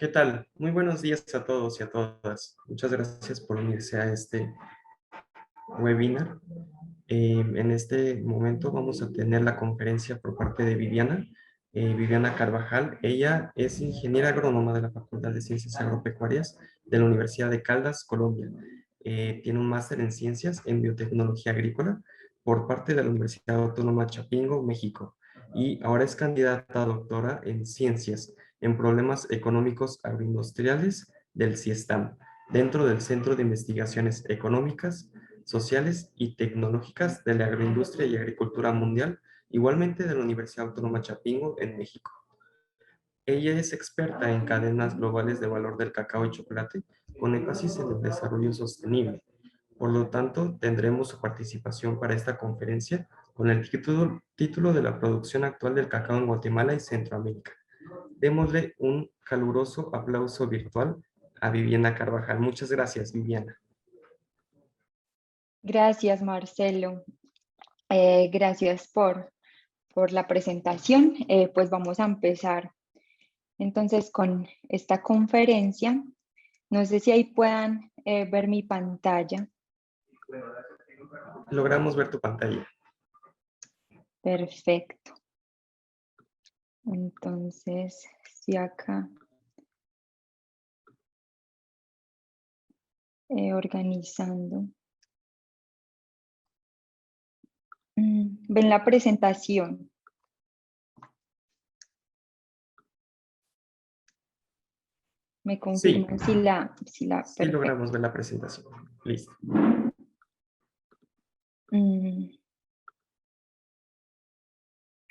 ¿Qué tal? Muy buenos días a todos y a todas. Muchas gracias por unirse a este webinar. En este momento vamos a tener la conferencia por parte de Viviana, Viviana Carvajal. Ella es ingeniera agrónoma de la Facultad de Ciencias Agropecuarias de la Universidad de Caldas, Colombia. Tiene un máster en Ciencias en Biotecnología Agrícola por parte de la Universidad Autónoma Chapingo, México. Y ahora es candidata a doctora en Ciencias en Problemas Económicos Agroindustriales del CIESTAM, dentro del Centro de Investigaciones Económicas, Sociales y Tecnológicas de la Agroindustria y Agricultura Mundial, igualmente de la Universidad Autónoma Chapingo en México. Ella es experta en cadenas globales de valor del cacao y chocolate, con énfasis en el desarrollo sostenible. Por lo tanto, tendremos su participación para esta conferencia con el título de la producción actual del cacao en Guatemala y Centroamérica. Démosle un caluroso aplauso virtual a Viviana Carvajal. Muchas gracias, Viviana. Gracias, Marcelo. Gracias por la presentación. Pues vamos a empezar entonces con esta conferencia. No sé si ahí puedan ver mi pantalla. Logramos ver tu pantalla. Perfecto. Entonces, si acá organizando. ¿Ven la presentación? Me Sí, confirman si la sí perfecto. logramos ver la presentación. Listo.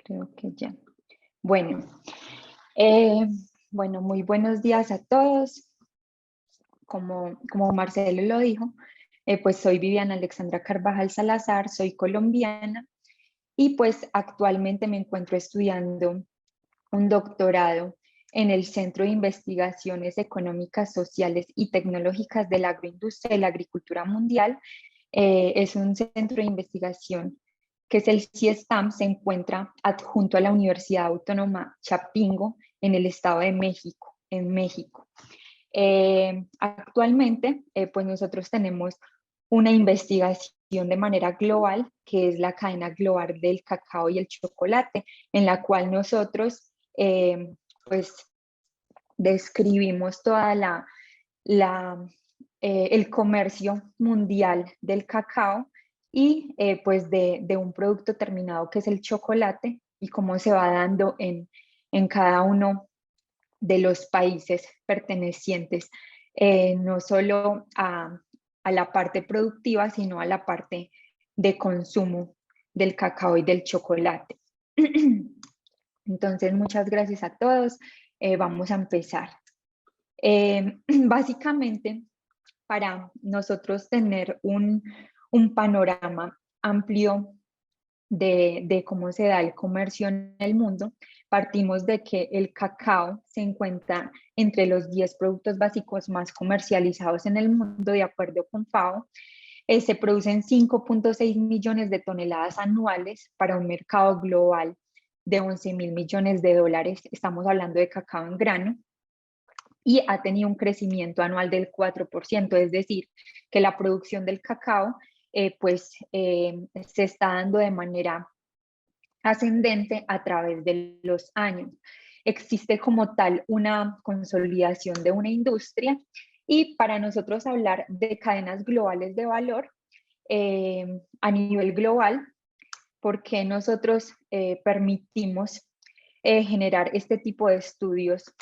Creo que ya. Bueno, bueno, muy buenos días a todos. Como Marcelo lo dijo, pues soy Viviana Alexandra Carvajal Salazar, soy colombiana y pues actualmente me encuentro estudiando un doctorado en el Centro de Investigaciones Económicas, Sociales y Tecnológicas de la Agroindustria y la Agricultura Mundial. Es un centro de investigación que es el CIESTAM, se encuentra adjunto a la Universidad Autónoma Chapingo en el Estado de México, en México. Actualmente, pues nosotros tenemos una investigación de manera global, que es la cadena global del cacao y el chocolate, en la cual nosotros pues describimos toda el comercio mundial del cacao y pues de un producto terminado que es el chocolate y cómo se va dando en cada uno de los países pertenecientes, no solo a la parte productiva, sino a la parte de consumo del cacao y del chocolate. Entonces, muchas gracias a todos. Vamos a empezar. Básicamente, para nosotros tener un panorama amplio de cómo se da el comercio en el mundo, partimos de que el cacao se encuentra entre los 10 productos básicos más comercializados en el mundo, de acuerdo con FAO. Se producen 5.6 millones de toneladas anuales para un mercado global de 11.000 millones de dólares. Estamos hablando de cacao en grano. Y ha tenido un crecimiento anual del 4%, es decir, que la producción del cacao se está dando de manera ascendente a través de los años. Existe como tal una consolidación de una industria y para nosotros hablar de cadenas globales de valor a nivel global, porque nosotros permitimos generar este tipo de estudios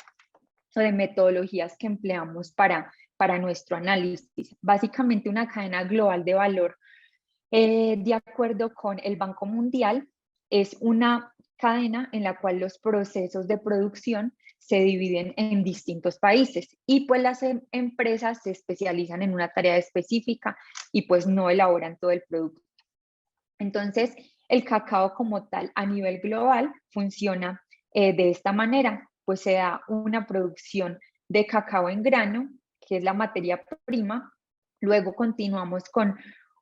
o de metodologías que empleamos para nuestro análisis. Básicamente una cadena global de valor, de acuerdo con el Banco Mundial, es una cadena en la cual los procesos de producción se dividen en distintos países y pues las empresas se especializan en una tarea específica y pues no elaboran todo el producto. Entonces, el cacao como tal a nivel global funciona de esta manera, pues se da una producción de cacao en grano, que es la materia prima, luego continuamos con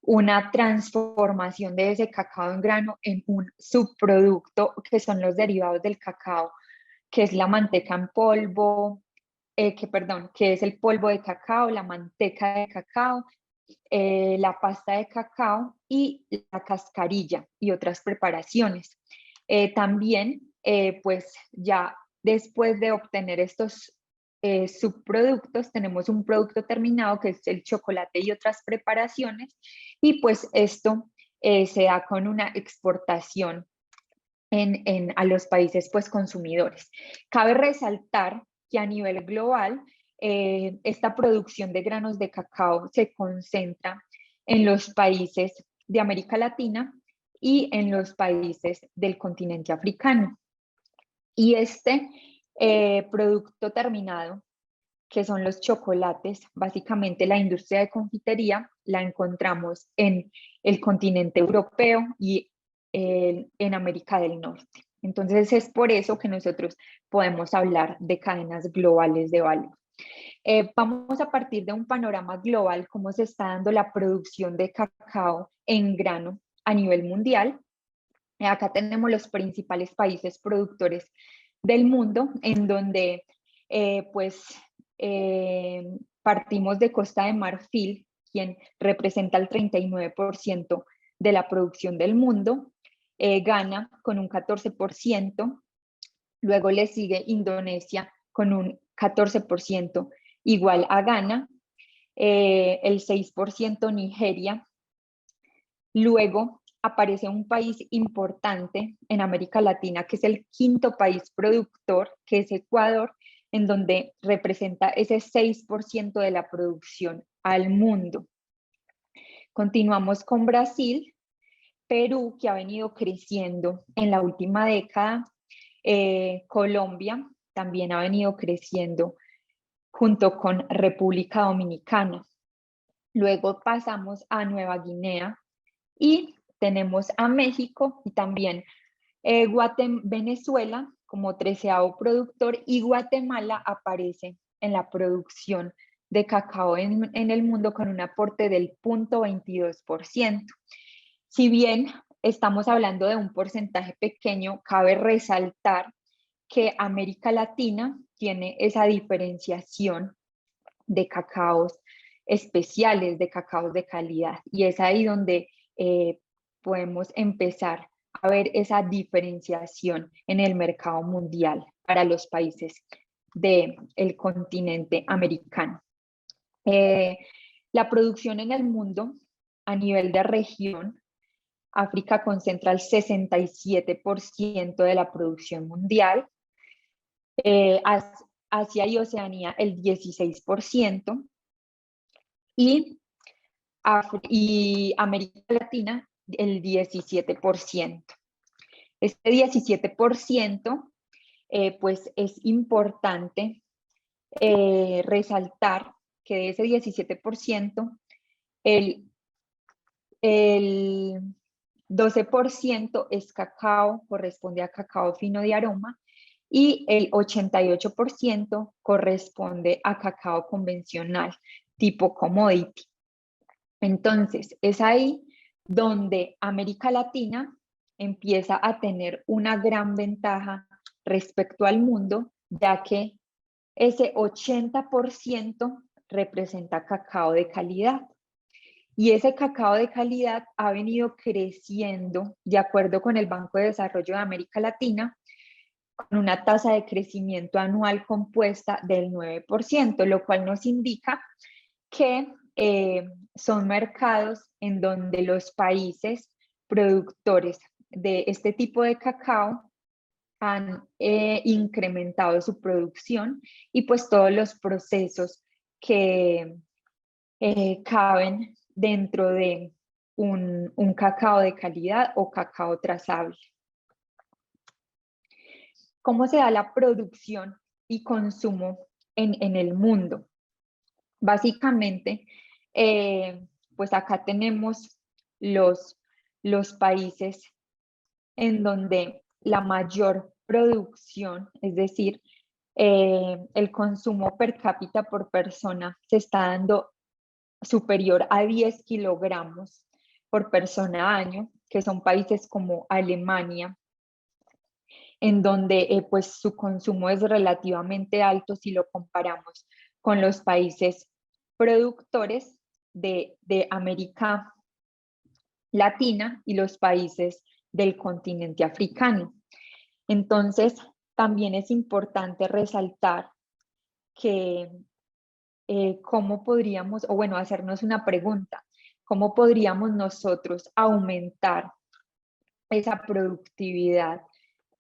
una transformación de ese cacao en grano en un subproducto que son los derivados del cacao, que es la manteca en polvo, que es el polvo de cacao, la manteca de cacao, la pasta de cacao y la cascarilla y otras preparaciones. También, pues ya después de obtener estos subproductos, tenemos un producto terminado que es el chocolate y otras preparaciones, y pues esto se da con una exportación a los países pues consumidores. Cabe resaltar que a nivel global esta producción de granos de cacao se concentra en los países de América Latina y en los países del continente africano. Y este producto terminado, que son los chocolates, básicamente la industria de confitería, la encontramos en el continente europeo y en América del Norte. Entonces es por eso que nosotros podemos hablar de cadenas globales de valor. Vamos a partir de un panorama global, cómo se está dando la producción de cacao en grano a nivel mundial. Acá tenemos los principales países productores del mundo, en donde partimos de Costa de Marfil, quien representa el 39% de la producción del mundo, Ghana con un 14%, luego le sigue Indonesia con un 14% igual a Ghana, el 6% Nigeria, luego aparece un país importante en América Latina, que es el quinto país productor, que es Ecuador, en donde representa ese 6% de la producción al mundo. Continuamos con Brasil, Perú, que ha venido creciendo en la última década, Colombia también ha venido creciendo junto con República Dominicana. Luego pasamos a Nueva Guinea y tenemos a México y también Venezuela como 13º productor, y Guatemala aparece en la producción de cacao en el mundo con un aporte del 0.22%. Si bien estamos hablando de un porcentaje pequeño, cabe resaltar que América Latina tiene esa diferenciación de cacaos especiales, de cacaos de calidad, y es ahí donde podemos empezar a ver esa diferenciación en el mercado mundial para los países del continente americano. La producción en el mundo a nivel de región, África concentra el 67% de la producción mundial, Asia y Oceanía el 16%, y América Latina el 17%. Este 17%, pues es importante resaltar que de ese 17%, el 12% es cacao, corresponde a cacao fino de aroma, y el 88% corresponde a cacao convencional, tipo commodity. Entonces, es ahí donde América Latina empieza a tener una gran ventaja respecto al mundo, ya que ese 80% representa cacao de calidad. Y ese cacao de calidad ha venido creciendo, de acuerdo con el Banco de Desarrollo de América Latina, con una tasa de crecimiento anual compuesta del 9%, lo cual nos indica que son mercados en donde los países productores de este tipo de cacao han incrementado su producción, y pues todos los procesos que caben dentro de un cacao de calidad o cacao trazable. ¿Cómo se da la producción y consumo en el mundo? Básicamente, pues acá tenemos los países en donde la mayor producción, es decir, el consumo per cápita por persona se está dando superior a 10 kilogramos por persona año, que son países como Alemania. en donde pues su consumo es relativamente alto si lo comparamos con los países productores de América Latina y los países del continente africano. Entonces, también es importante resaltar que cómo podríamos, o bueno, hacernos una pregunta, ¿cómo podríamos nosotros aumentar esa productividad,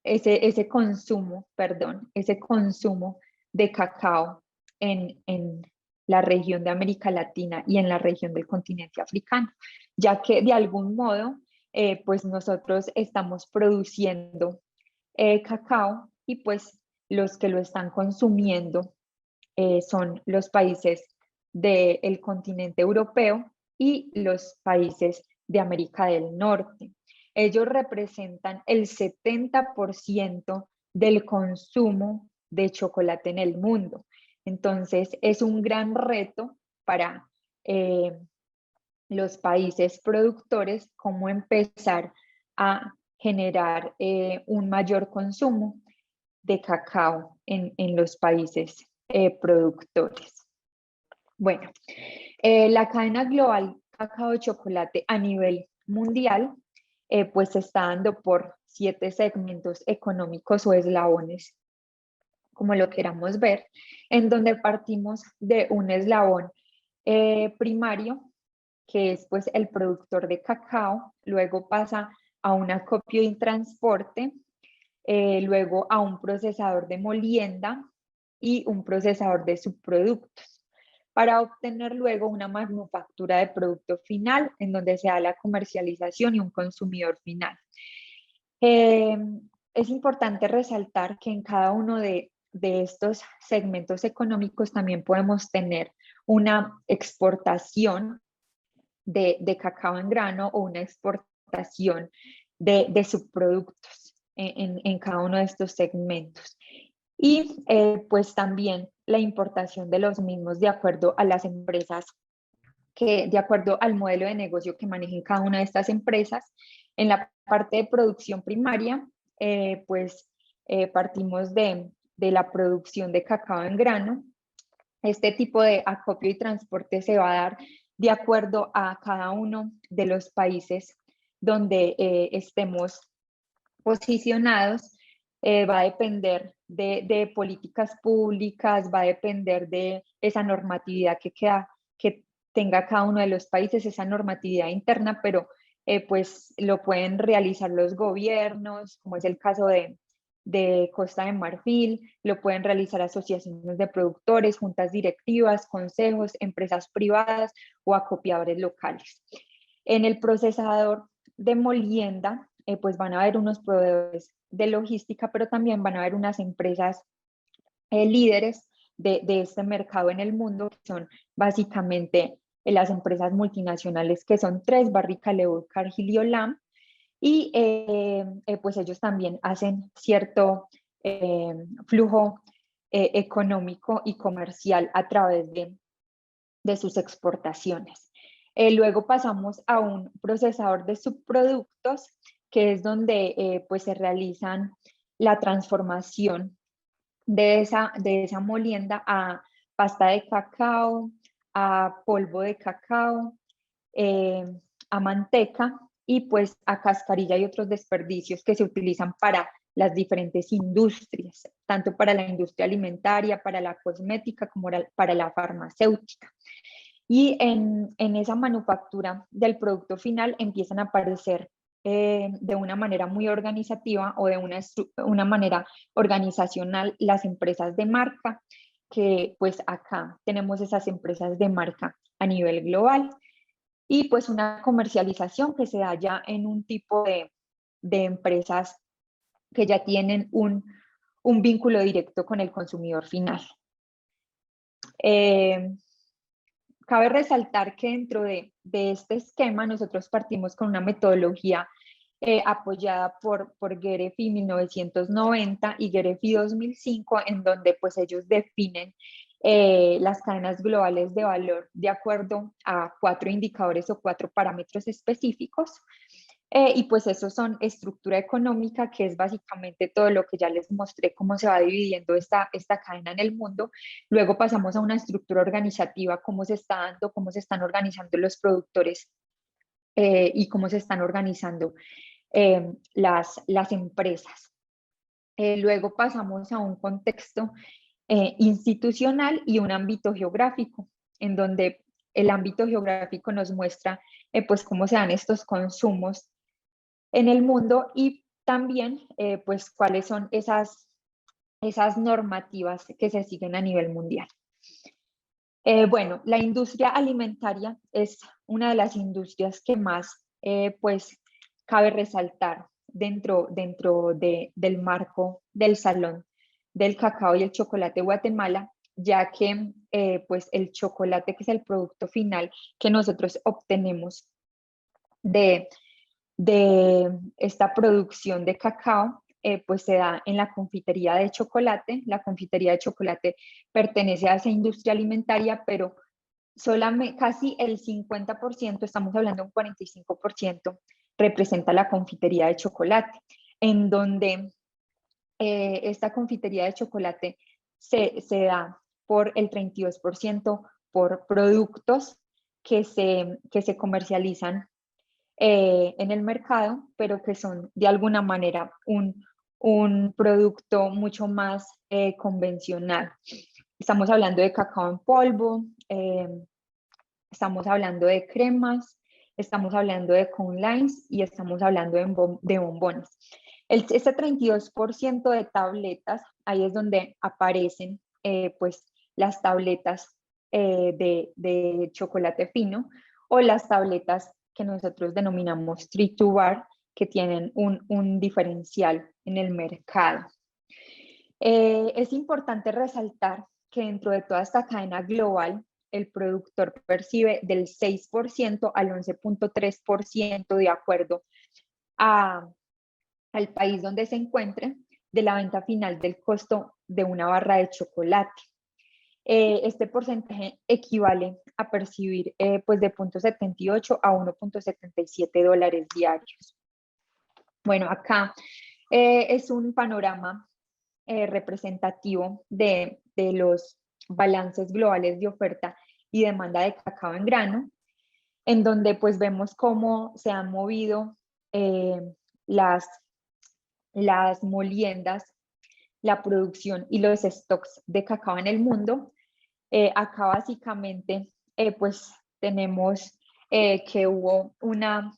ese consumo, perdón, ese consumo de cacao en la región de América Latina y en la región del continente africano? Ya que de algún modo, pues nosotros estamos produciendo cacao y pues los que lo están consumiendo son los países del continente europeo y los países de América del Norte. Ellos representan el 70% del consumo de chocolate en el mundo. Entonces, es un gran reto para los países productores cómo empezar a generar un mayor consumo de cacao en los países productores. Bueno, la cadena global cacao-chocolate a nivel mundial pues se está dando por 7 segmentos económicos o eslabones, como lo queramos ver, en donde partimos de un eslabón primario, que es pues el productor de cacao, luego pasa a un acopio y transporte, luego a un procesador de molienda y un procesador de subproductos, para obtener luego una manufactura de producto final en donde se da la comercialización y un consumidor final. Es importante resaltar que en cada uno de estos segmentos económicos también podemos tener una exportación de cacao en grano o una exportación de subproductos en cada uno de estos segmentos. Y pues también la importación de los mismos de acuerdo a las empresas, que de acuerdo al modelo de negocio que manejen cada una de estas empresas. En la parte de producción primaria, pues partimos de la producción de cacao en grano. Este tipo de acopio y transporte se va a dar de acuerdo a cada uno de los países donde estemos posicionados. Va a depender de políticas públicas, va a depender de esa normatividad que tenga cada uno de los países, esa normatividad interna, pero pues lo pueden realizar los gobiernos, como es el caso de Costa de Marfil, lo pueden realizar asociaciones de productores, juntas directivas, consejos, empresas privadas o acopiadores locales. En el procesador de molienda, pues van a haber unos proveedores de logística, pero también van a haber unas empresas líderes de este mercado en el mundo, que son básicamente las empresas multinacionales, que son tres: Barry Callebaut, Cargill y Olam, y pues ellos también hacen cierto flujo económico y comercial a través de sus exportaciones. Luego pasamos a un procesador de subproductos, que es donde pues se realizan la transformación de esa molienda a pasta de cacao, a polvo de cacao, a manteca y pues a cascarilla y otros desperdicios que se utilizan para las diferentes industrias, tanto para la industria alimentaria, para la cosmética, como para la farmacéutica. Y en esa manufactura del producto final empiezan a aparecer de una manera muy organizativa o de una manera organizacional las empresas de marca, que pues acá tenemos esas empresas de marca a nivel global, y pues una comercialización que se da ya en un tipo de empresas que ya tienen un vínculo directo con el consumidor final. Cabe resaltar que dentro de este esquema nosotros partimos con una metodología apoyada por Gerefi 1990 y Gerefi 2005, en donde pues ellos definen las cadenas globales de valor de acuerdo a 4 indicadores o 4 parámetros específicos. Y pues eso son estructura económica, que es básicamente todo lo que ya les mostré, cómo se va dividiendo esta cadena en el mundo. Luego pasamos a una estructura organizativa, cómo se está dando, cómo se están organizando los productores y cómo se están organizando las empresas. Luego pasamos a un contexto institucional y un ámbito geográfico, en donde el ámbito geográfico nos muestra pues cómo se dan estos consumos en el mundo y también pues cuáles son esas normativas que se siguen a nivel mundial. Bueno, la industria alimentaria es una de las industrias que más pues cabe resaltar dentro del marco del Salón del Cacao y el Chocolate Guatemala, ya que pues el chocolate, que es el producto final que nosotros obtenemos de esta producción de cacao, pues se da en la confitería de chocolate. La confitería de chocolate pertenece a esa industria alimentaria, pero solamente casi el 50%, estamos hablando de un 45%, representa la confitería de chocolate, en donde esta confitería de chocolate se da por el 32% por productos que se comercializan en el mercado, pero que son de alguna manera un producto mucho más convencional. Estamos hablando de cacao en polvo, estamos hablando de cremas, estamos hablando de cone lines y estamos hablando de bombones. Este 32% de tabletas, ahí es donde aparecen pues las tabletas de chocolate fino o las tabletas que nosotros denominamos Treat to Bar, que tienen un diferencial en el mercado. Es importante resaltar que dentro de toda esta cadena global, el productor percibe del 6% al 11.3% de acuerdo al país donde se encuentre de la venta final del costo de una barra de chocolate. Este porcentaje equivale a percibir pues de 0.78 a 1.77 dólares diarios. Bueno, acá es un panorama representativo de los balances globales de oferta y demanda de cacao en grano, en donde pues vemos cómo se han movido las moliendas, la producción y los stocks de cacao en el mundo. Acá básicamente pues tenemos que hubo una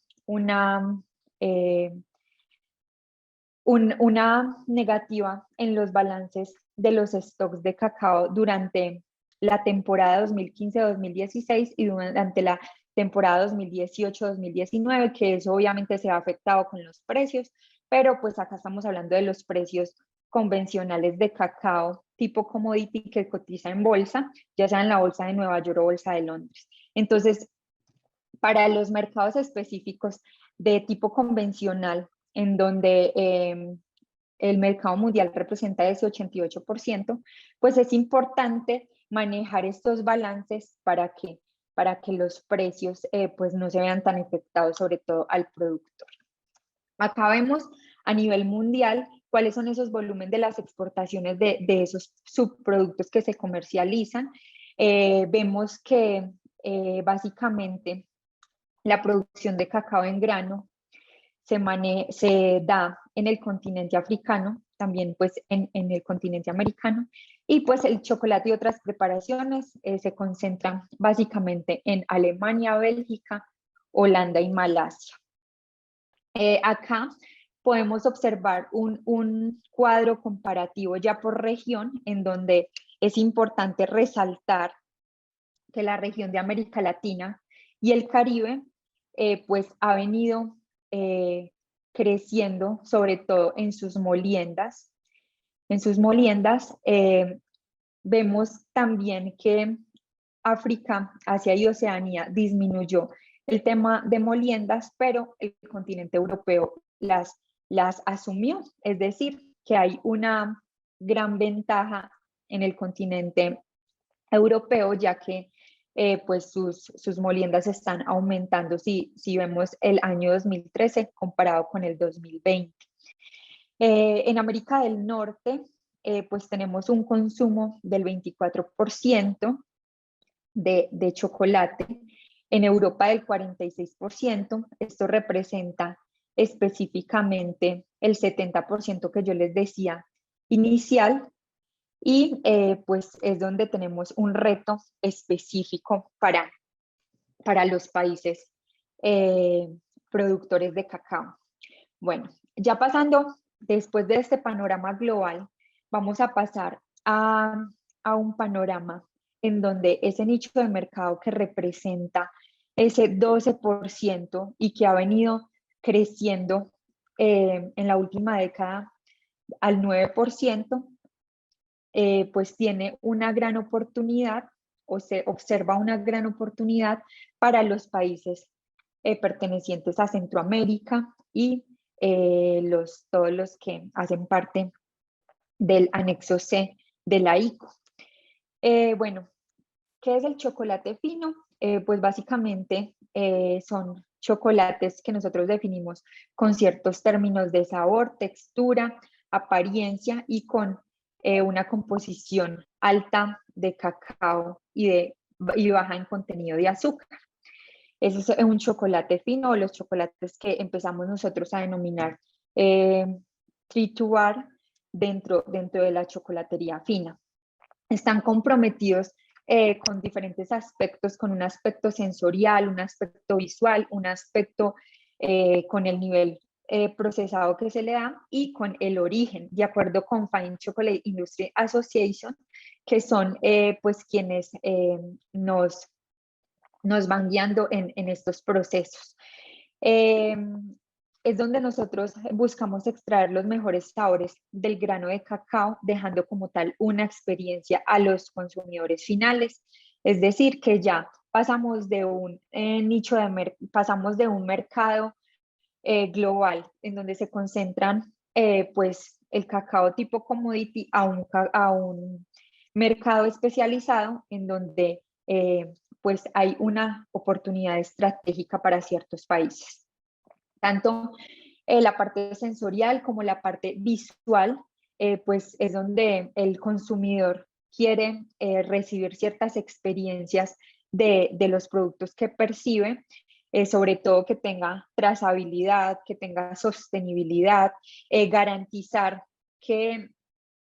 negativa en los balances de los stocks de cacao durante la temporada 2015-2016 y durante la temporada 2018-2019, que eso obviamente se ha afectado con los precios, pero pues acá estamos hablando de los precios convencionales de cacao tipo commodity que cotiza en bolsa, ya sea en la bolsa de Nueva York o bolsa de Londres. Entonces, para los mercados específicos de tipo convencional, en donde el mercado mundial representa ese 88%, pues es importante manejar estos balances para que los precios pues no se vean tan afectados, sobre todo al productor. Acá vemos a nivel mundial cuáles son esos volúmenes de las exportaciones de esos subproductos que se comercializan. Vemos que básicamente la producción de cacao en grano se da en el continente africano, también pues en el continente americano, y pues el chocolate y otras preparaciones se concentran básicamente en Alemania, Bélgica, Holanda y Malasia. Acá podemos observar un cuadro comparativo ya por región, en donde es importante resaltar que la región de América Latina y el Caribe pues ha venido creciendo, sobre todo en sus moliendas. En sus moliendas vemos también que África, Asia y Oceanía disminuyó el tema de moliendas, pero el continente europeo las asumió, es decir, que hay una gran ventaja en el continente europeo, ya que pues sus moliendas están aumentando si vemos el año 2013 comparado con el 2020. En América del Norte, pues tenemos un consumo del 24% de chocolate, en Europa del 46%. Esto representa específicamente el 70% que yo les decía inicial, y pues es donde tenemos un reto específico para los países eh, productores de cacao. Bueno, ya pasando, después de este panorama global, vamos a pasar a un panorama en donde ese nicho de mercado que representa ese 12% y que ha venido creciendo en la última década al 9%, pues tiene una gran oportunidad, o se observa una gran oportunidad para los países pertenecientes a Centroamérica y todos los que hacen parte del anexo C de la ICO. Bueno, ¿qué es el chocolate fino? Pues básicamente son chocolates que nosotros definimos con ciertos términos de sabor, textura, apariencia y con una composición alta de cacao y baja en contenido de azúcar. Ese es un chocolate fino, o los chocolates que empezamos nosotros a denominar triturar dentro de la chocolatería fina. Están comprometidos con diferentes aspectos, con un aspecto sensorial, un aspecto visual, un aspecto con el nivel procesado que se le da y con el origen, de acuerdo con Fine Chocolate Industry Association, que son pues quienes nos van guiando en estos procesos. Es donde nosotros buscamos extraer los mejores sabores del grano de cacao, dejando como tal una experiencia a los consumidores finales. Es decir, que ya pasamos de un pasamos de un mercado global en donde se concentran pues el cacao tipo commodity a un mercado especializado en donde pues hay una oportunidad estratégica para ciertos países. Tanto la parte sensorial como la parte visual, pues es donde el consumidor quiere recibir ciertas experiencias de los productos que percibe, sobre todo que tenga trazabilidad, que tenga sostenibilidad, garantizar que,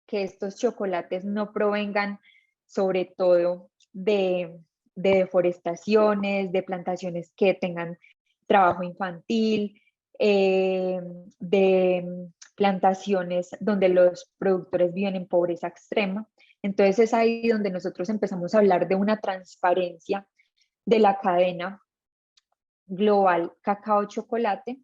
que estos chocolates no provengan sobre todo de deforestaciones, de plantaciones que tengan trabajo infantil, de plantaciones donde los productores viven en pobreza extrema. Entonces es ahí donde nosotros empezamos a hablar de una transparencia de la cadena global cacao-chocolate,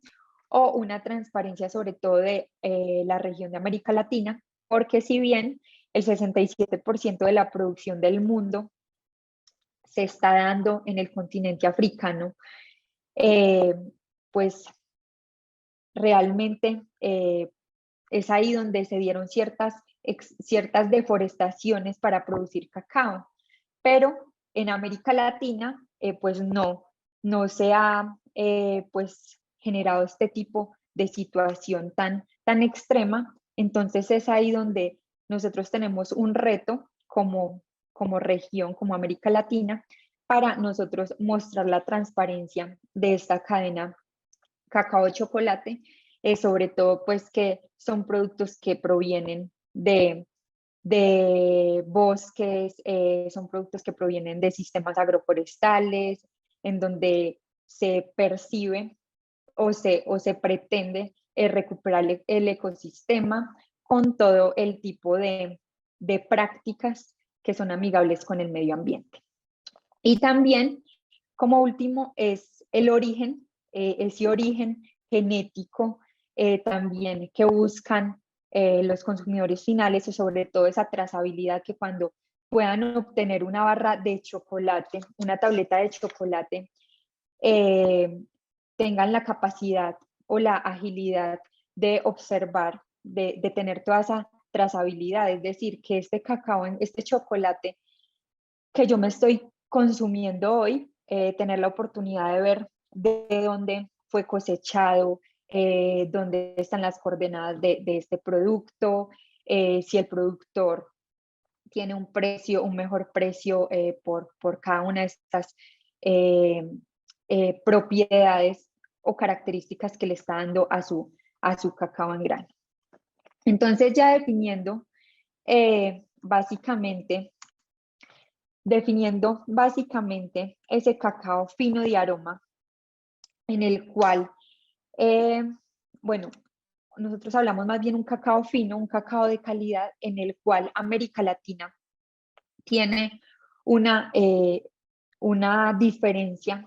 o una transparencia sobre todo de la región de América Latina, porque si bien el 67% de la producción del mundo se está dando en el continente africano, pues realmente es ahí donde se dieron ciertas deforestaciones para producir cacao, pero en América Latina pues no se ha pues generado este tipo de situación tan extrema. Entonces es ahí donde nosotros tenemos un reto como región, como América Latina, para nosotros mostrar la transparencia de esta cadena cacao-chocolate, sobre todo pues que son productos que provienen de bosques, son productos que provienen de sistemas agroforestales, en donde se percibe o se pretende recuperar el ecosistema con todo el tipo de prácticas que son amigables con el medio ambiente. Y también, como último, es el origen, ese origen genético también que buscan los consumidores finales, o sobre todo esa trazabilidad, que cuando puedan obtener una barra de chocolate, una tableta de chocolate, eh, tengan la capacidad o la agilidad de observar, de tener toda esa trazabilidad, es decir, que este cacao, este chocolate que yo me estoy consumiendo hoy, tener la oportunidad de ver de dónde fue cosechado, dónde están las coordenadas de este producto, si el productor tiene un precio, un mejor precio por cada una de estas eh, propiedades o características que le está dando a su cacao en grano. Entonces ya básicamente, definiendo básicamente ese cacao fino de aroma en el cual, bueno, nosotros hablamos más bien un cacao fino, un cacao de calidad en el cual América Latina tiene una diferencia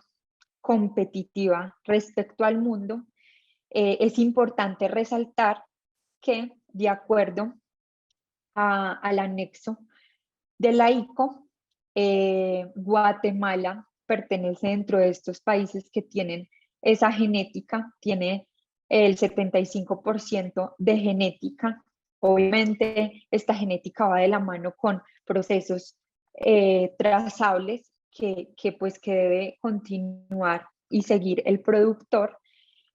competitiva respecto al mundo. Es importante resaltar que de acuerdo al anexo de la ICO, Guatemala pertenece dentro de estos países que tienen esa genética, tiene el 75% de genética. Obviamente esta genética va de la mano con procesos trazables que debe continuar y seguir el productor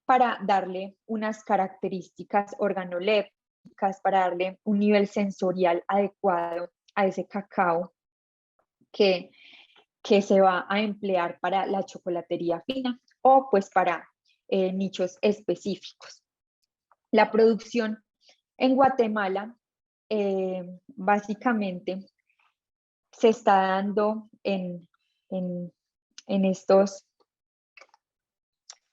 para darle unas características organolépticas, para darle un nivel sensorial adecuado a ese cacao que, que se va a emplear para la chocolatería fina o pues para nichos específicos. La producción en Guatemala básicamente se está dando en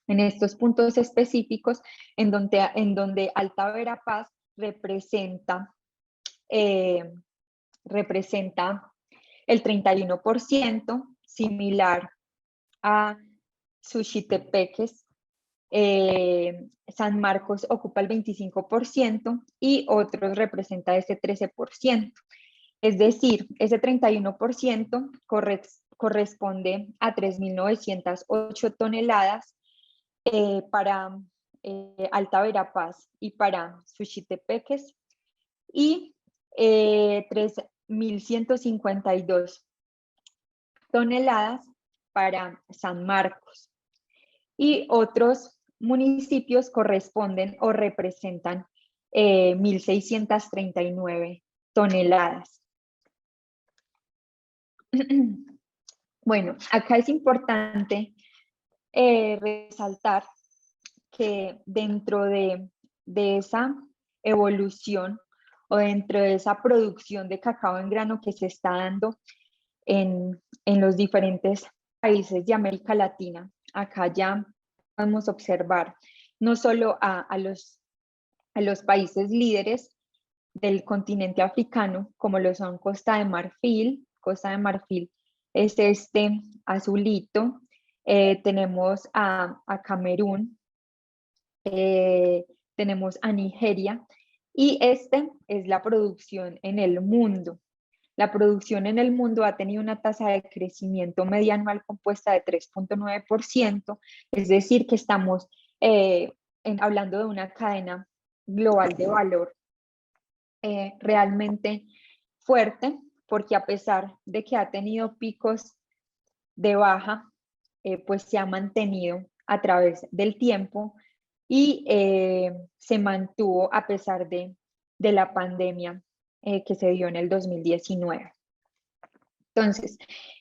estos puntos específicos en donde Alta Verapaz representa, representa el 31%, similar a Suchitepeques. San Marcos ocupa el 25% y otros representa ese 13%. Es decir, ese 31% corresponde a 3.908 toneladas para Alta Verapaz y para Suchitepeques y 3.152 toneladas para San Marcos. Y otros municipios corresponden o representan 1.639 toneladas. Bueno, acá es importante resaltar que dentro de esa evolución o dentro de esa producción de cacao en grano que se está dando en los diferentes países de América Latina, acá ya podemos observar no solo a los países líderes del continente africano, como lo son Costa de Marfil. Costa de Marfil es este azulito. Tenemos a Camerún, tenemos a Nigeria, y este es la producción en el mundo. La producción en el mundo ha tenido una tasa de crecimiento media anual compuesta de 3.9%, es decir, que estamos hablando de una cadena global de valor realmente fuerte, porque a pesar de que ha tenido picos de baja, pues se ha mantenido a través del tiempo y se mantuvo a pesar de la pandemia que se dio en el 2019. Entonces,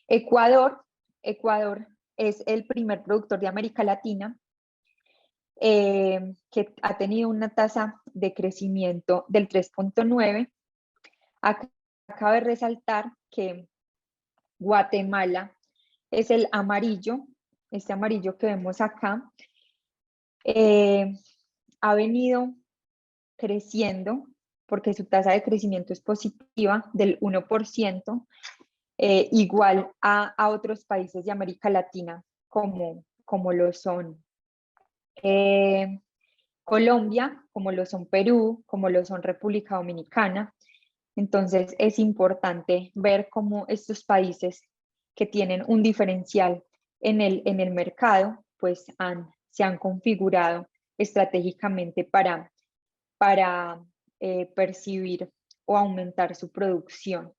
Ecuador es el primer productor de América Latina que ha tenido una tasa de crecimiento del 3.9. Acá cabe resaltar que Guatemala es el amarillo, este amarillo que vemos acá, ha venido creciendo porque su tasa de crecimiento es positiva del 1%, igual a otros países de América Latina como lo son Colombia, como lo son Perú, como lo son República Dominicana. Entonces es importante ver cómo estos países que tienen un diferencial en el mercado, pues se han configurado estratégicamente para percibir o aumentar su producción.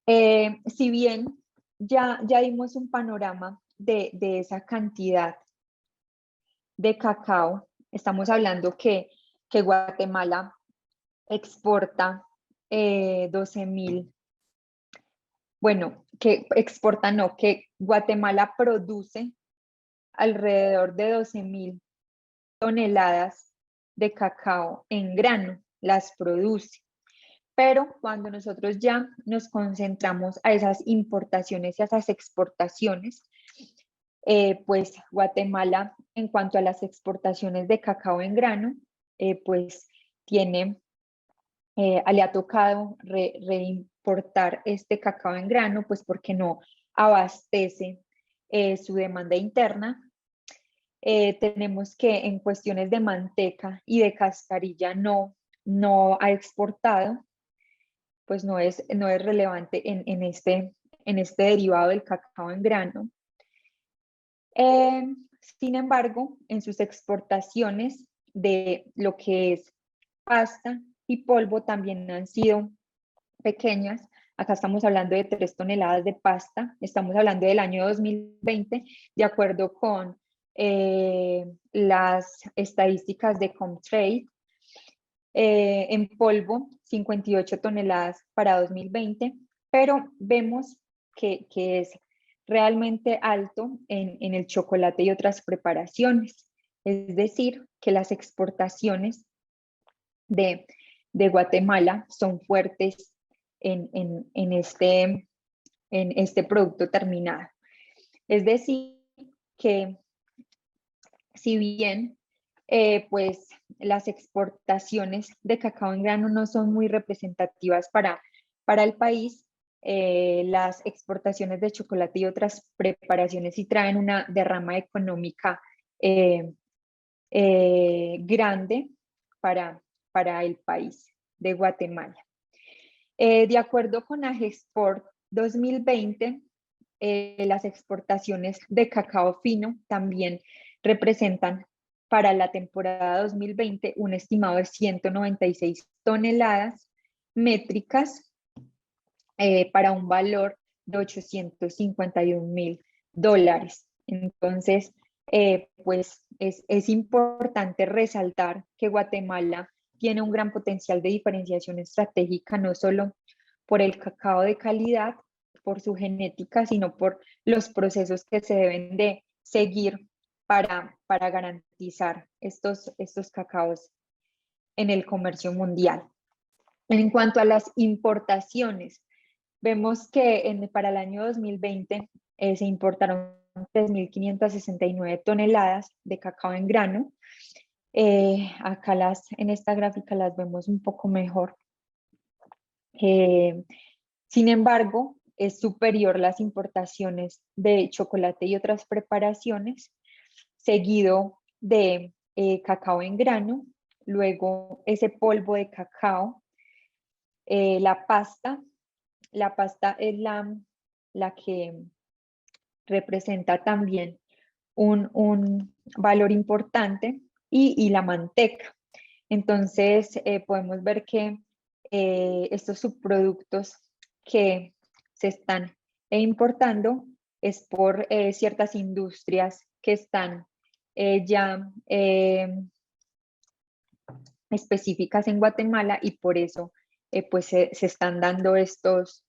Si bien ya dimos un panorama de esa cantidad de cacao, estamos hablando que Guatemala exporta 12.000, bueno, que exporta no, que Guatemala produce alrededor de 12.000 toneladas de cacao en grano, las produce. Pero cuando nosotros ya nos concentramos a esas importaciones y a esas exportaciones, pues Guatemala, en cuanto a las exportaciones de cacao en grano, pues tiene, le ha tocado reimportar este cacao en grano, pues porque no abastece su demanda interna. Tenemos que en cuestiones de manteca y de cascarilla no ha exportado, pues no es relevante en este derivado del cacao en grano. Sin embargo, en sus exportaciones de lo que es pasta y polvo también han sido pequeñas. Acá estamos hablando de 3 toneladas de pasta. Estamos hablando del año 2020, de acuerdo con las estadísticas de Comtrade. En polvo, 58 toneladas para 2020, pero vemos que es realmente alto en el chocolate y otras preparaciones. Es decir, que las exportaciones de, de Guatemala son fuertes en este producto terminado. Es decir, que si bien pues las exportaciones de cacao en grano no son muy representativas para el país, las exportaciones de chocolate y otras preparaciones sí traen una derrama económica eh, grande para el país de Guatemala. De acuerdo con Agexport 2020, las exportaciones de cacao fino también representan para la temporada 2020 un estimado de 196 toneladas métricas para un valor de $851.000. Entonces, pues es importante resaltar que Guatemala tiene un gran potencial de diferenciación estratégica, no solo por el cacao de calidad, por su genética, sino por los procesos que se deben de seguir para garantizar estos cacaos en el comercio mundial. En cuanto a las importaciones, vemos que para el año 2020 se importaron 3.569 toneladas de cacao en grano. Acá en esta gráfica las vemos un poco mejor. Sin embargo, es superior las importaciones de chocolate y otras preparaciones, seguido de cacao en grano, luego ese polvo de cacao, la pasta. La pasta es la que representa también un valor importante y la manteca. Entonces, podemos ver que estos subproductos que se están importando es por ciertas industrias que están ya específicas en Guatemala y por eso pues se están dando estos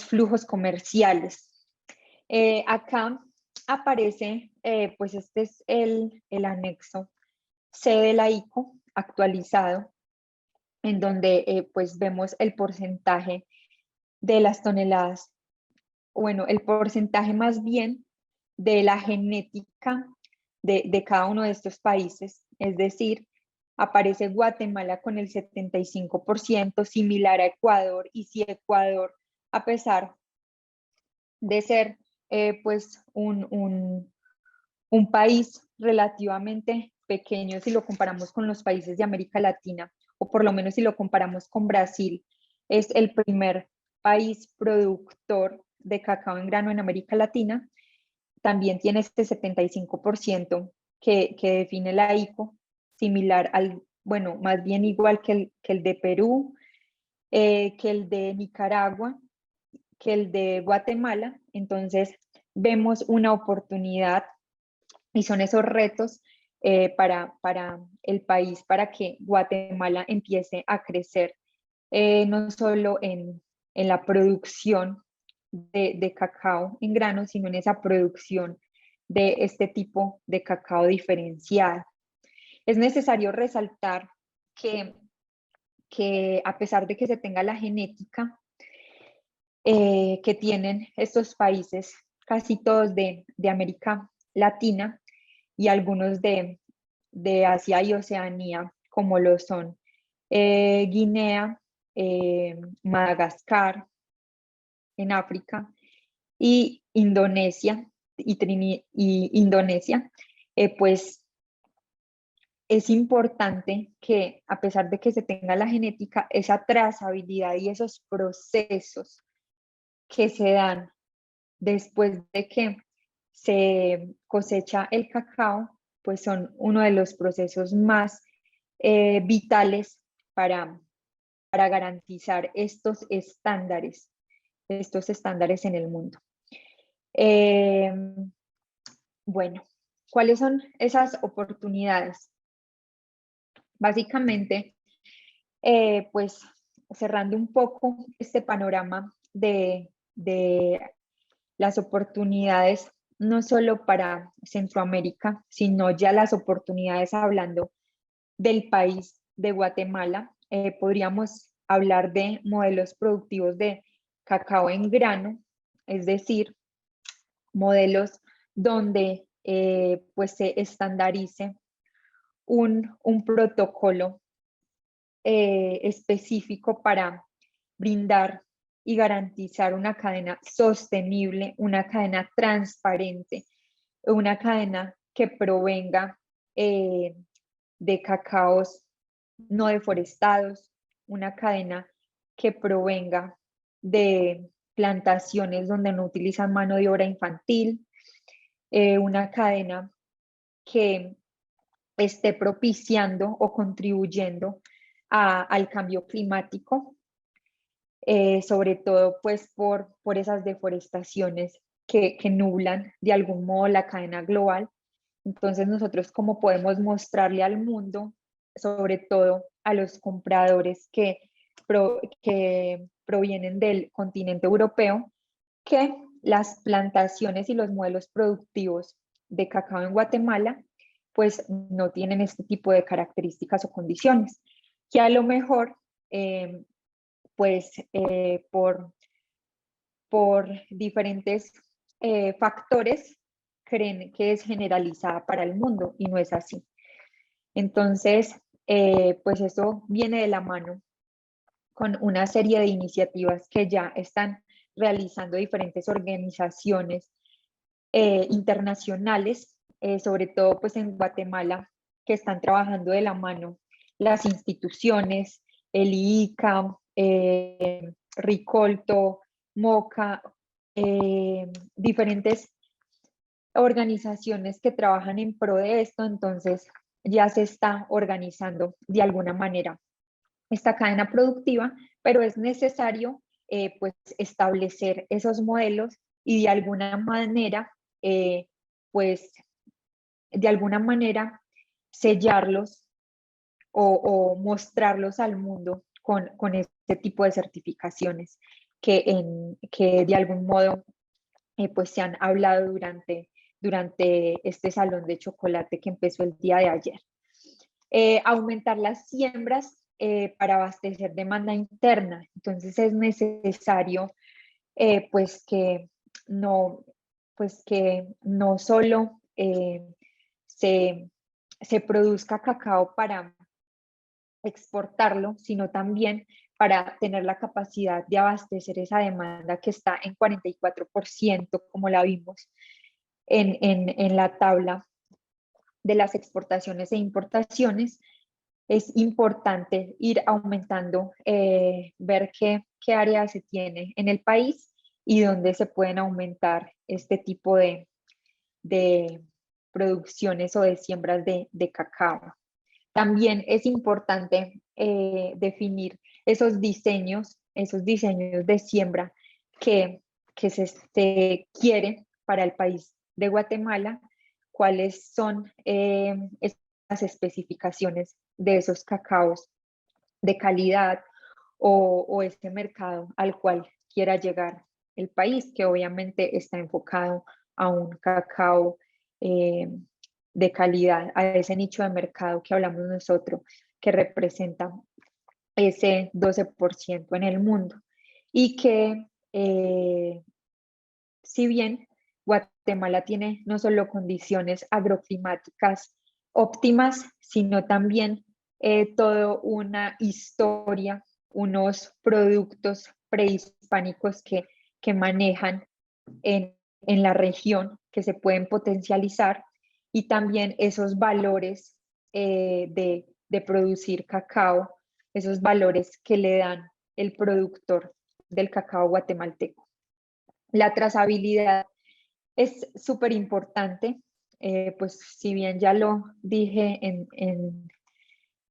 flujos comerciales. Acá aparece, pues este es el anexo C de la ICO actualizado, en donde pues vemos el porcentaje de las toneladas, bueno, el porcentaje más bien de la genética de cada uno de estos países, es decir, aparece Guatemala con el 75%, similar a Ecuador, y si Ecuador, a pesar de ser pues un país relativamente pequeño si lo comparamos con los países de América Latina, o por lo menos si lo comparamos con Brasil, es el primer país productor de cacao en grano en América Latina, también tiene este 75% que define la ICO, similar bueno, más bien igual que el de Perú, que el de Nicaragua que el de Guatemala. Entonces vemos una oportunidad y son esos retos para el país, para que Guatemala empiece a crecer, no solo en la producción de cacao en grano, sino en esa producción de este tipo de cacao diferenciado. Es necesario resaltar que a pesar de que se tenga la genética que tienen estos países, casi todos de América Latina y algunos de Asia y Oceanía, como lo son Guinea, Madagascar en África y Indonesia, y Indonesia, pues es importante que a pesar de que se tenga la genética, esa trazabilidad y esos procesos que se dan después de que se cosecha el cacao, pues son uno de los procesos más vitales para garantizar estos estándares en el mundo. Bueno, ¿cuáles son esas oportunidades? Básicamente, pues cerrando un poco este panorama de las oportunidades, no solo para Centroamérica, sino ya las oportunidades hablando del país de Guatemala. Podríamos hablar de modelos productivos de cacao en grano, es decir, modelos donde pues se estandarice un protocolo específico para brindar y garantizar una cadena sostenible, una cadena transparente, una cadena que provenga de cacaos no deforestados, una cadena que provenga de plantaciones donde no utilizan mano de obra infantil, una cadena que esté propiciando o contribuyendo al cambio climático, sobre todo pues por esas deforestaciones que nublan de algún modo la cadena global. Entonces nosotros cómo podemos mostrarle al mundo, sobre todo a los compradores que provienen del continente europeo, que las plantaciones y los modelos productivos de cacao en Guatemala pues no tienen este tipo de características o condiciones, que a lo mejor pues por diferentes factores creen que es generalizada para el mundo y no es así. Entonces, pues eso viene de la mano con una serie de iniciativas que ya están realizando diferentes organizaciones internacionales, sobre todo pues en Guatemala, que están trabajando de la mano las instituciones, el IICA, Ricolto, MOCA, diferentes organizaciones que trabajan en pro de esto. Entonces ya se está organizando de alguna manera esta cadena productiva, pero es necesario pues establecer esos modelos y de alguna manera pues de alguna manera sellarlos o mostrarlos al mundo con este tipo de certificaciones que de algún modo pues se han hablado durante este salón de chocolate que empezó el día de ayer. Aumentar las siembras para abastecer demanda interna. Entonces es necesario pues que no solo se produzca cacao para exportarlo, sino también para tener la capacidad de abastecer esa demanda que está en 44%, como la vimos en la tabla de las exportaciones e importaciones. Es importante ir aumentando, ver qué áreas se tiene en el país y dónde se pueden aumentar este tipo de producciones o de siembras de cacao. También es importante definir esos diseños de siembra que, se quiere para el país de Guatemala, cuáles son las especificaciones de esos cacaos de calidad o ese mercado al cual quiera llegar el país, que obviamente está enfocado a un cacao de calidad, a ese nicho de mercado que hablamos nosotros, que representa ese 12% en el mundo. Y que si bien Guatemala tiene no solo condiciones agroclimáticas óptimas, sino también toda una historia, unos productos prehispánicos que manejan en la región, que se pueden potencializar, y también esos valores de producir cacao, esos valores que le dan el productor del cacao guatemalteco. La trazabilidad es súper importante, pues si bien ya lo dije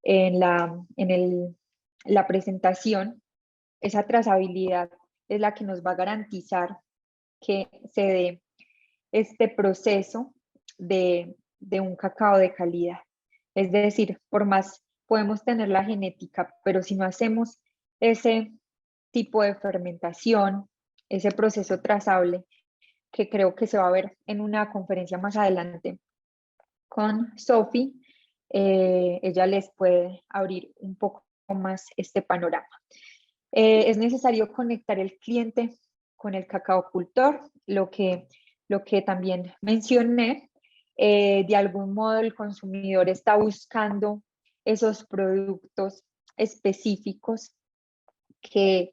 en la presentación, esa trazabilidad es la que nos va a garantizar que se dé este proceso de un cacao de calidad. Es decir, por más podemos tener la genética, pero si no hacemos ese tipo de fermentación, ese proceso trazable, que creo que se va a ver en una conferencia más adelante con Sophie, ella les puede abrir un poco más este panorama. Es necesario conectar el cliente con el cacaocultor, lo que también mencioné. De algún modo el consumidor está buscando esos productos específicos que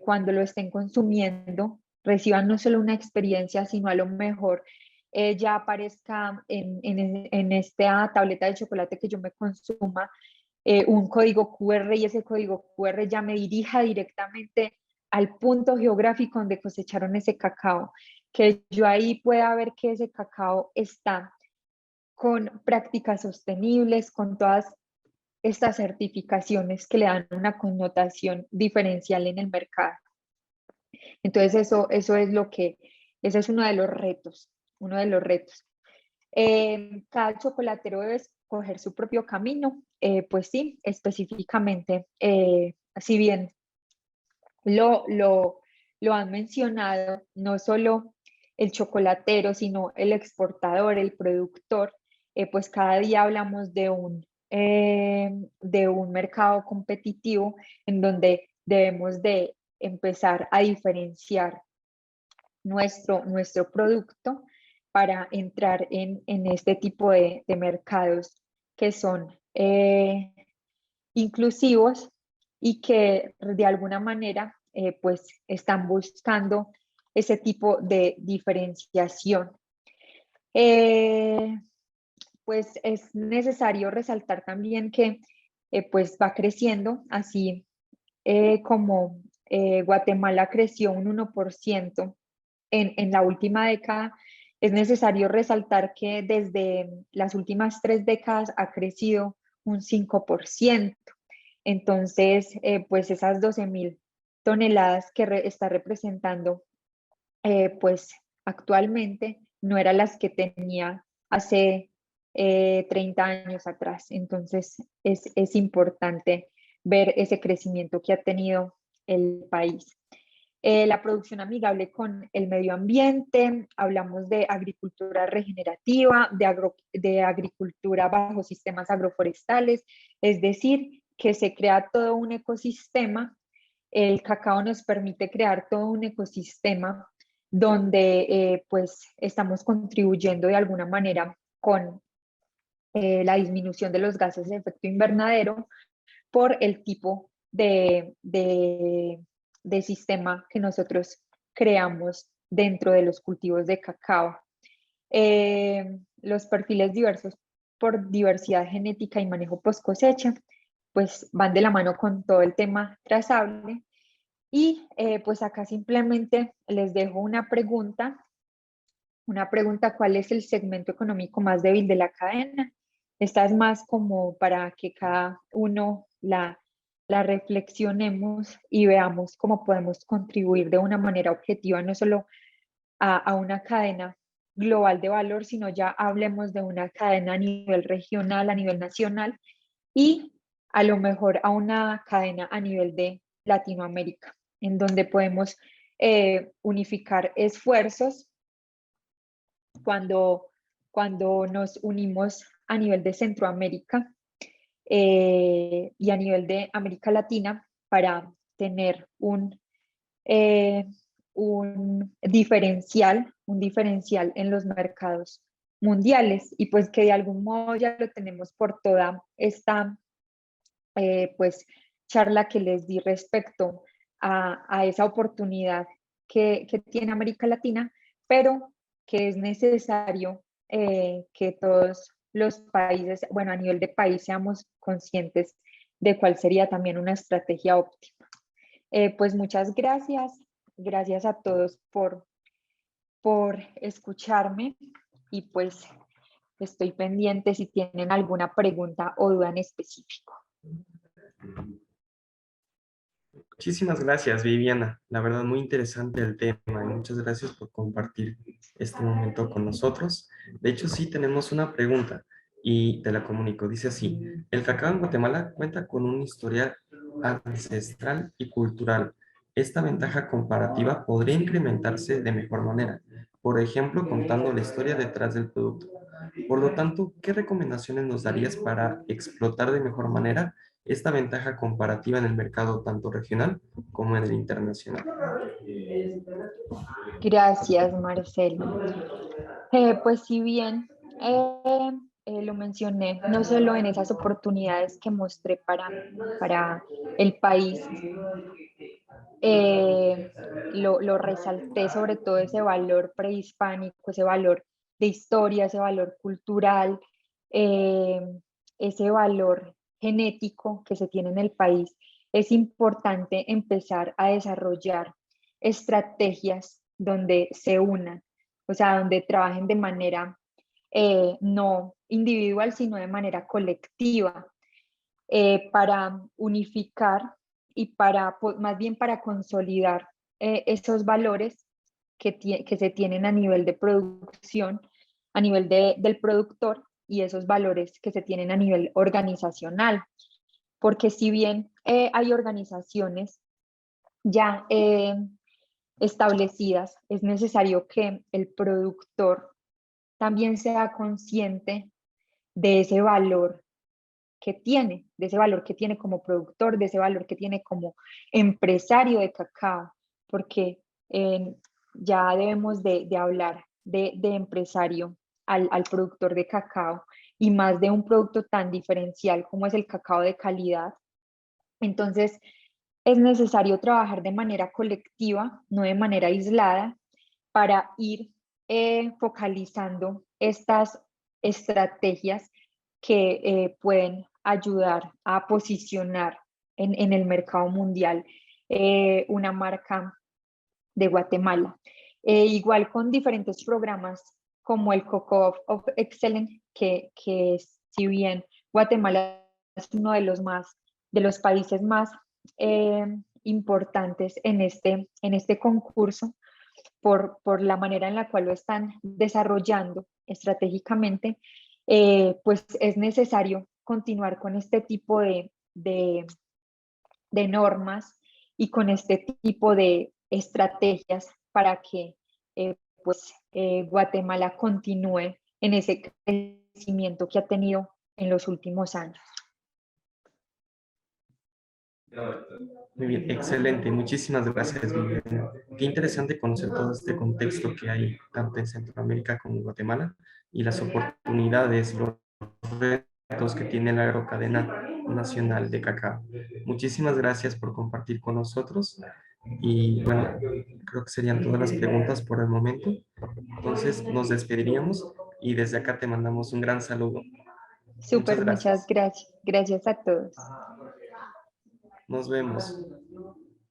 cuando lo estén consumiendo reciban no solo una experiencia, sino a lo mejor ya aparezca en esta tableta de chocolate que yo me consuma un código QR, y ese código QR ya me dirija directamente al punto geográfico donde cosecharon ese cacao, que yo ahí pueda ver que ese cacao está con prácticas sostenibles, con todas estas certificaciones que le dan una connotación diferencial en el mercado. Entonces eso es lo que, ese es uno de los retos, uno de los retos. Cada chocolatero debe escoger su propio camino, pues sí, específicamente, si bien lo han mencionado, no solo el chocolatero, sino el exportador, el productor, pues cada día hablamos de un mercado competitivo en donde debemos de empezar a diferenciar nuestro producto para entrar en este tipo de mercados que son inclusivos y que de alguna manera pues están buscando ese tipo de diferenciación. Pues es necesario resaltar también que pues va creciendo, así como Guatemala creció un 1% en la última década. Es necesario resaltar que desde las últimas 3 décadas ha crecido un 5%. Entonces, pues esas 12.000 toneladas que está representando, pues actualmente no eran las que tenía hace 30 años atrás. Entonces, es importante ver ese crecimiento que ha tenido el país. La producción amigable con el medio ambiente, hablamos de agricultura regenerativa, de agricultura bajo sistemas agroforestales, es decir, que se crea todo un ecosistema. El cacao nos permite crear todo un ecosistema donde pues estamos contribuyendo de alguna manera con la disminución de los gases de efecto invernadero por el tipo de sistema que nosotros creamos dentro de los cultivos de cacao. Los perfiles diversos por diversidad genética y manejo post cosecha, pues van de la mano con todo el tema trazable. Y pues acá simplemente les dejo una pregunta, ¿cuál es el segmento económico más débil de la cadena? Esta es más como para que cada uno la la reflexionemos y veamos cómo podemos contribuir de una manera objetiva, no solo a una cadena global de valor, sino ya hablemos de una cadena a nivel regional, a nivel nacional y a lo mejor a una cadena a nivel de Latinoamérica, en donde podemos unificar esfuerzos cuando nos unimos a nivel de Centroamérica y a nivel de América Latina para tener eh, un diferencial en los mercados mundiales y pues que de algún modo ya lo tenemos por toda esta pues charla que les di respecto a esa oportunidad que tiene América Latina, pero que es necesario que todos los países, bueno, a nivel de país seamos conscientes de cuál sería también una estrategia óptima. Pues muchas gracias, gracias a todos por escucharme y pues estoy pendiente si tienen alguna pregunta o duda en específico. Muchísimas gracias, Viviana. La verdad, muy interesante el tema y muchas gracias por compartir este momento con nosotros. De hecho, sí tenemos una pregunta y te la comunico. Dice así, el cacao en Guatemala cuenta con un historial ancestral y cultural. Esta ventaja comparativa podría incrementarse de mejor manera, por ejemplo, contando la historia detrás del producto. Por lo tanto, ¿qué recomendaciones nos darías para explotar de mejor manera esta ventaja comparativa en el mercado tanto regional como en el internacional? Gracias, Marcelo. Pues si bien lo mencioné, no solo en esas oportunidades que mostré para el país, lo resalté sobre todo ese valor prehispánico, ese valor de historia, ese valor cultural, eh, ese valor genético que se tiene en el país. Es importante empezar a desarrollar estrategias donde se unan, o sea, donde trabajen de manera no individual, sino de manera colectiva, para unificar y más bien para consolidar esos valores que se tienen a nivel de producción, a nivel del productor y esos valores que se tienen a nivel organizacional. Porque si bien hay organizaciones ya establecidas, es necesario que el productor también sea consciente de ese valor que tiene, de ese valor que tiene como productor, de ese valor que tiene como empresario de cacao, porque ya debemos de hablar de empresario al productor de cacao y más de un producto tan diferencial como es el cacao de calidad. Entonces, es necesario trabajar de manera colectiva, no de manera aislada, para ir focalizando estas estrategias que pueden ayudar a posicionar en el mercado mundial una marca de Guatemala. Igual con diferentes programas como el Cocoa of Excellence, que si bien Guatemala es uno de los países más importantes en este concurso, por la manera en la cual lo están desarrollando estratégicamente, pues es necesario continuar con este tipo de normas y con este tipo de estrategias para que Guatemala continúe en ese crecimiento que ha tenido en los últimos años. Muy bien, excelente. Muchísimas gracias, Viviana. Qué interesante conocer todo este contexto que hay tanto en Centroamérica como en Guatemala y las oportunidades, los retos que tiene la agrocadena nacional de cacao. Muchísimas gracias por compartir con nosotros y bueno, creo que serían todas las preguntas por el momento. Entonces nos despediríamos y desde acá te mandamos un gran saludo. Muchas Súper, muchas gracias. gracias. Gracias a todos. Nos vemos.